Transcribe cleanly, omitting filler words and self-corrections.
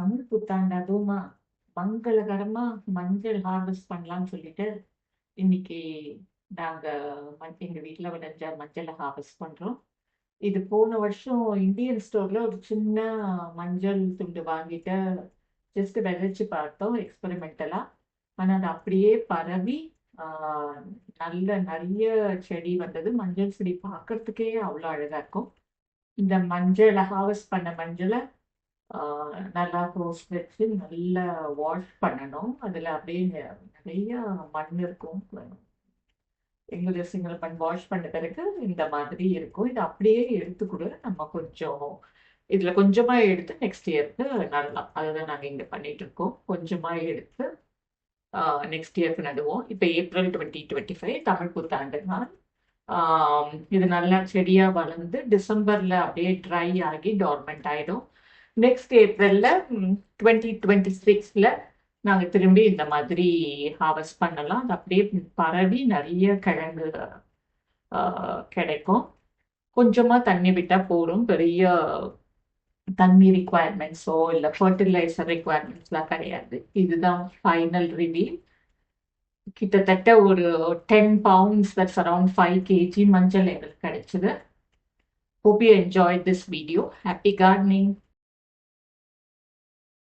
தமிழ் புத்தாண்டு அதுவுமா மங்களகரமா மஞ்சள் ஹார்வெஸ்ட் பண்ணலாம்னு சொல்லிட்டு இன்னைக்கு நாங்க எங்க வீட்ல விளைஞ்ச மஞ்சளை ஹார்வெஸ்ட் பண்றோம். இது போன வருஷம் இந்தியன் ஸ்டோர்ல ஒரு சின்ன மஞ்சள் துண்டு வாங்கிட்டு ஜஸ்ட் விதைச்சு பார்த்தோம் எக்ஸ்பெரிமெண்டலா. ஆனா அது அப்படியே பரவி ஆஹ், நல்ல நிறைய செடி வந்தது. மஞ்சள் செடி பார்க்கறதுக்கே அவ்வளோ அழகா இருக்கும். இந்த மஞ்சளை ஹார்வெஸ்ட் பண்ண மஞ்சளை நல்லா ரோஸ் வச்சு நல்லா வாஷ் பண்ணணும். அதில் அப்படியே நிறைய மண் இருக்கும். எங்களுடைய சிங்கிள் மண் வாஷ் பண்ண பிறகு இந்த மாதிரி இருக்கும். இது அப்படியே எடுத்து கூட நம்ம கொஞ்சம் இதில் கொஞ்சமாக எடுத்து நெக்ஸ்ட் இயருக்கு நடலாம். அதுதான் நாங்கள் இங்கே பண்ணிட்டு இருக்கோம். கொஞ்சமாக எடுத்து நெக்ஸ்ட் இயருக்கு நடுவோம். இப்போ ஏப்ரல் 2025 தமிழ் புத்தாண்டு நாள். இது நல்லா செடியாக வளர்ந்து டிசம்பரில் அப்படியே ட்ரை ஆகி டார்மெண்ட் ஆகிடும். நெக்ஸ்ட் ஏப்ரல்ல 2026ல நாங்கள் திரும்பி இந்த மாதிரி ஹார்வெஸ்ட் பண்ணலாம். அது அப்படியே பரவி நிறைய கிழங்கு கிடைக்கும். கொஞ்சமாக தண்ணி விட்டால் போதும். பெரிய தண்ணி ரிக்குவயர்மெண்ட்ஸோ இல்லை ஃபர்டிலைசர் ரிக்குவயர்மெண்ட்ஸ்லாம் கிடையாது. இதுதான் ஃபைனல் ரிவீல். கிட்டத்தட்ட ஒரு 10 pounds, that's around 5 kg மஞ்சள் எங்களுக்கு கிடைச்சது. Hope you enjoyed this video. Happy gardening.